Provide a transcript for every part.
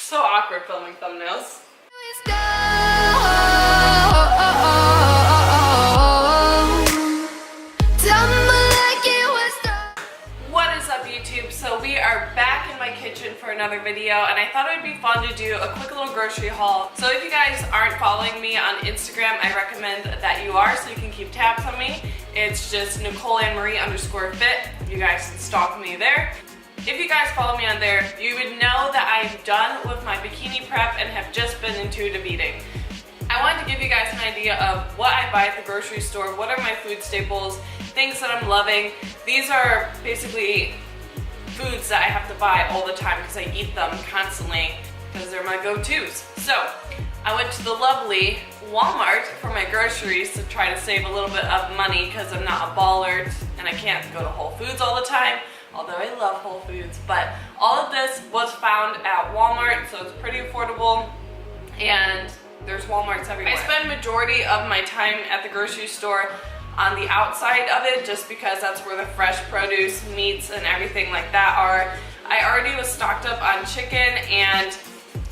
So awkward filming thumbnails. What is up, YouTube? So we are back in my kitchen for another video, and I thought it would be fun to do a quick little grocery haul. So if you guys aren't following me on Instagram, I recommend that you are so you can keep tabs on me. It's just NicoleAnnMarie_fit. You guys can stalk me there. If you guys follow me on there, you would know that I'm done with my bikini prep and have just been intuitive eating. I wanted to give you guys an idea of what I buy at the grocery store, what are my food staples, things that I'm loving. These are basically foods that I have to buy all the time because I eat them constantly because they're my go-tos. So I went to the lovely Walmart for my groceries to try to save a little bit of money because I'm not a baller and I can't go to Whole Foods all the time. Although I love Whole Foods, but all of this was found at Walmart, so it's pretty affordable, and there's Walmarts everywhere. I spend majority of my time at the grocery store on the outside of it, just because that's where the fresh produce, meats, and everything like that are. I already was stocked up on chicken, and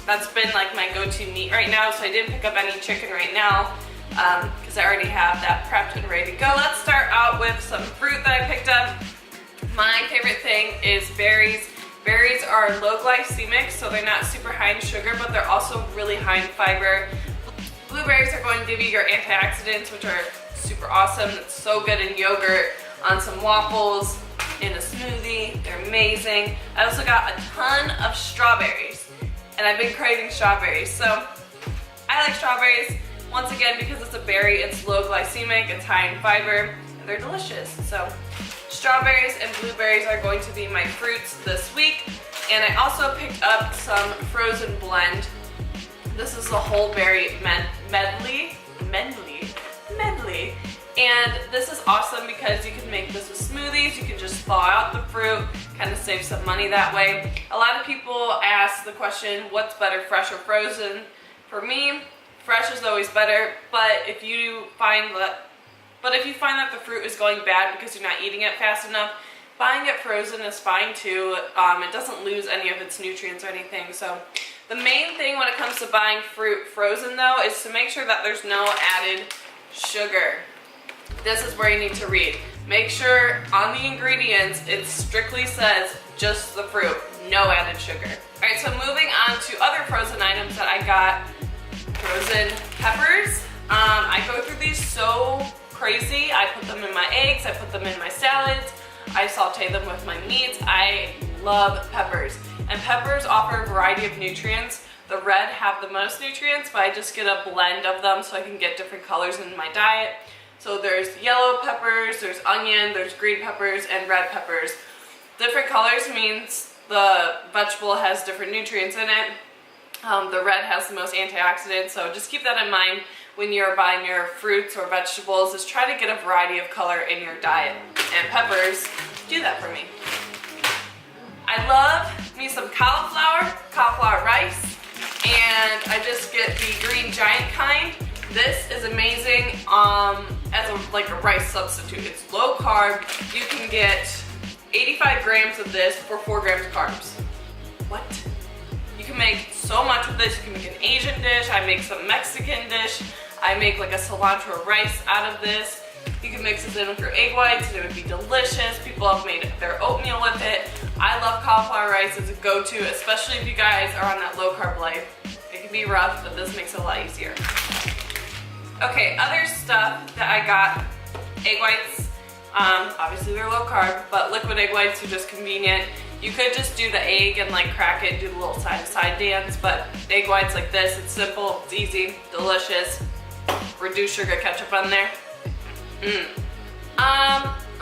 that's been like my go-to meat right now, so I didn't pick up any chicken right now, because I already have that prepped and ready to go. Let's start out with some fruit that I picked up. My favorite thing is berries. Berries are low glycemic, so they're not super high in sugar, but they're also really high in fiber. Blueberries are going to give you your antioxidants, which are super awesome. It's so good in yogurt, on some waffles, in a smoothie. They're amazing. I also got a ton of strawberries, and I've been craving strawberries. So I like strawberries, once again, because it's a berry, it's low glycemic, it's high in fiber, and they're delicious. So strawberries and blueberries are going to be my fruits this week. And I also picked up some frozen blend. This is a whole berry medley. And this is awesome because you can make this with smoothies. You can just thaw out the fruit, kind of save some money that way. A lot of people ask the question, what's better, fresh or frozen? For me, fresh is always better, but if you find that the fruit is going bad because you're not eating it fast enough, buying it frozen is fine too. It doesn't lose any of its nutrients or anything. So the main thing when it comes to buying fruit frozen though is to make sure that there's no added sugar. This is where you need to read. Make sure on the ingredients it strictly says just the fruit, no added sugar. Alright, so moving on to other frozen items that I got. Frozen peppers. I go through these so crazy. I put them in my eggs, I put them in my salads, I saute them with my meats. I love peppers. And peppers offer a variety of nutrients. The red have the most nutrients, but I just get a blend of them so I can get different colors in my diet. So there's yellow peppers, there's onion, there's green peppers, and red peppers. Different colors means the vegetable has different nutrients in it. The red has the most antioxidants, so just keep that in mind when you're buying your fruits or vegetables. Is try to get a variety of color in your diet, and peppers do that for me. I love me some cauliflower rice, and I just get the Green Giant kind. This is amazing as a rice substitute. It's low carb. You can get 85 grams of this for 4 grams of carbs. What? You can make so much with this. You can make an Asian dish. I make some Mexican dish. I make like a cilantro rice out of this. You can mix this in with your egg whites and it would be delicious. People have made their oatmeal with it. I love cauliflower rice as a go-to, especially if you guys are on that low carb life. It can be rough, but this makes it a lot easier. Okay, other stuff that I got, egg whites. Obviously they're low carb, but liquid egg whites are just convenient. You could just do the egg and like crack it and do the little side-to-side dance, but egg whites like this, it's simple, it's easy, delicious. Reduce sugar ketchup on there.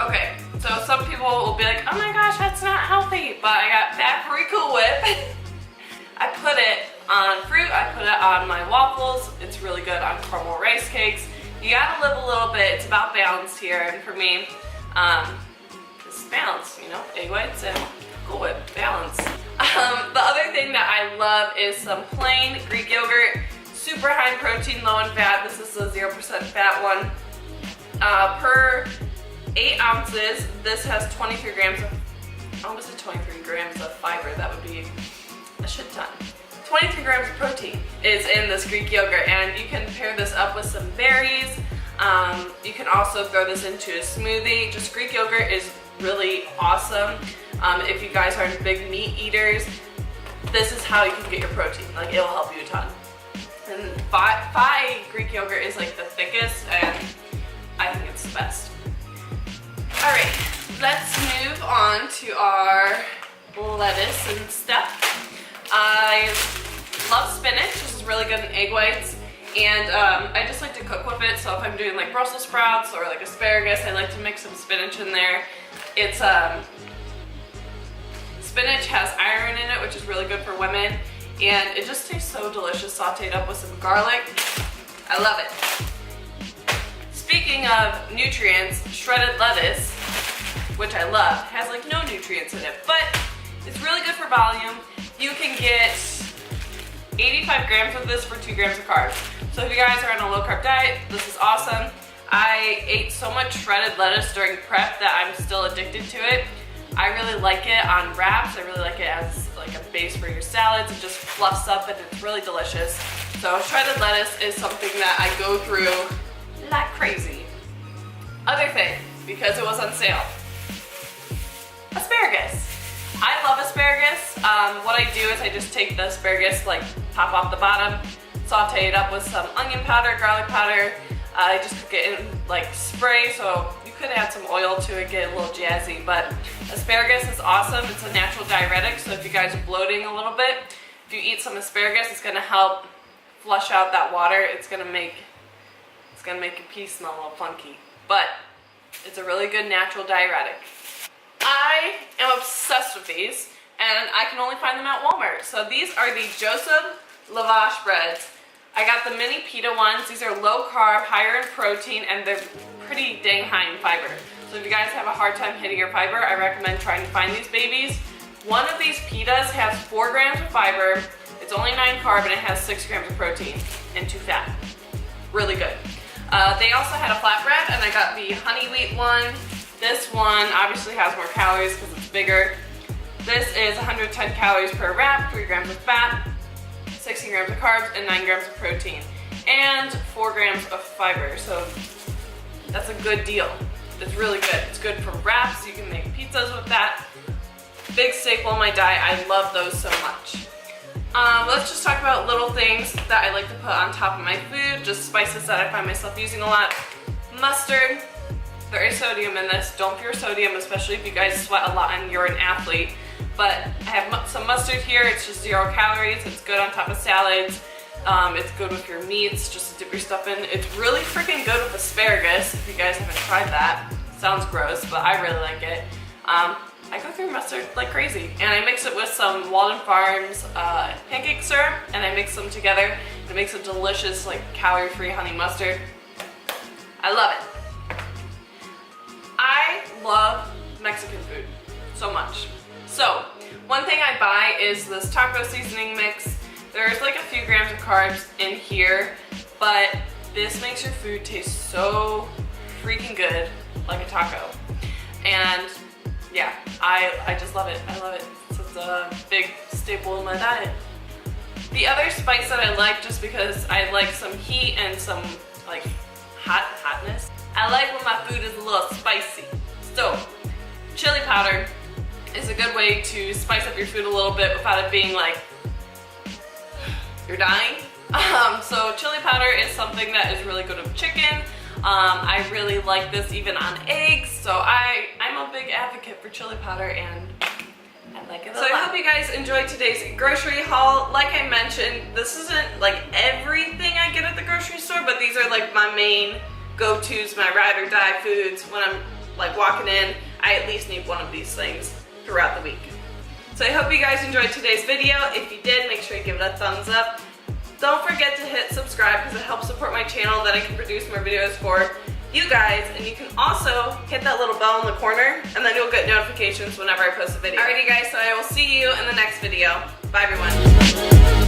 Okay, so some people will be like, oh my gosh, that's not healthy, but I got Factory Cool Whip. I put it on fruit, I put it on my waffles. It's really good on caramel rice cakes. You gotta live a little bit, it's about balance here, and for me, it's balance, you know, egg whites and Cool Whip, balance. The other thing that I love is some plain Greek yogurt. Super high in protein, low in fat. This is the 0% fat one. Per 8 ounces, this has 23 grams of, I almost said 23 grams of fiber. That would be a shit ton. 23 grams of protein is in this Greek yogurt, and you can pair this up with some berries. You can also throw this into a smoothie. Just Greek yogurt is really awesome. If you guys aren't big meat eaters, this is how you can get your protein. Like, it'll help you a ton. And Fai Greek yogurt is like the thickest, and I think it's the best. All right, let's move on to our lettuce and stuff. I love spinach. This is really good in egg whites. And I just like to cook with it, so if I'm doing like Brussels sprouts or like asparagus, I like to mix some spinach in there. It's spinach has iron in it, which is really good for women, and it just tastes so delicious sauteed up with some garlic. I love it. Speaking of nutrients, shredded lettuce, which I love, has like no nutrients in it, but it's really good for volume. You can get 85 grams of this for 2 grams of carbs. So if you guys are on a low carb diet, this is awesome. I ate so much shredded lettuce during prep that I'm still addicted to it. I really like it on wraps. I really like it as like a base for your salads. It just fluffs up and it's really delicious. So shredded lettuce is something that I go through like crazy. Other thing, because it was on sale, asparagus. I love asparagus. What I do is I just take the asparagus, like pop off the bottom, saute it up with some onion powder, garlic powder. I just cook it in like spray, so you could add some oil to it, get a little jazzy, but asparagus is awesome. It's a natural diuretic, so if you guys are bloating a little bit, if you eat some asparagus, it's gonna help flush out that water. It's gonna make your pee smell a little funky, but it's a really good natural diuretic. I am obsessed with these, and I can only find them at Walmart. So these are the Joseph Lavash breads. I got the mini pita ones. These are low carb, higher in protein, and they're pretty dang high in fiber. So if you guys have a hard time hitting your fiber, I recommend trying to find these babies. One of these pitas has 4 grams of fiber, it's only 9 carb, and it has 6 grams of protein and 2 fat. Really good. They also had a flatbread, and I got the honey wheat one. This one obviously has more calories because it's bigger. This is 110 calories per wrap, 3 grams of fat, 16 grams of carbs, and 9 grams of protein, and 4 grams of fiber. So that's a good deal. It's really good. It's good for wraps. You can make pizzas with that. Big staple in my diet. I love those so much. Let's just talk about little things that I like to put on top of my food, just spices that I find myself using a lot. Mustard. There is sodium in this. Don't fear sodium, especially if you guys sweat a lot and you're an athlete. But I have some mustard here. It's just 0 calories. It's good on top of salads. It's good with your meats, just to dip your stuff in. It's really freaking good with asparagus, if you guys haven't tried that. Sounds gross, but I really like it. I go through mustard like crazy. And I mix it with some Walden Farms pancake syrup, and I mix them together. It makes a delicious, like, calorie-free honey mustard. I love it. I love Mexican food so much. So, one thing I buy is this taco seasoning mix. There's like a few grams of carbs in here, but this makes your food taste so freaking good, like a taco. And yeah, I just love it. I love it. So it's a big staple in my diet. The other spice that I like, just because I like some heat and some like hotness, I like when my food is a little spicy. So, chili powder is a good way to spice up your food a little bit without it being like you're dying. So chili powder is something that is really good with chicken. I really like this even on eggs. So I'm a big advocate for chili powder, and I like it a lot. So I hope you guys enjoyed today's grocery haul. Like I mentioned, this isn't like everything I get at the grocery store, but these are like my main go-tos, my ride or die foods. When I'm like walking in, I at least need one of these things throughout the week. So I hope you guys enjoyed today's video. If you did, make sure you give it a thumbs up. Don't forget to hit subscribe because it helps support my channel, that I can produce more videos for you guys. And you can also hit that little bell in the corner, and then you'll get notifications whenever I post a video. Alrighty guys, so I will see you in the next video. Bye everyone.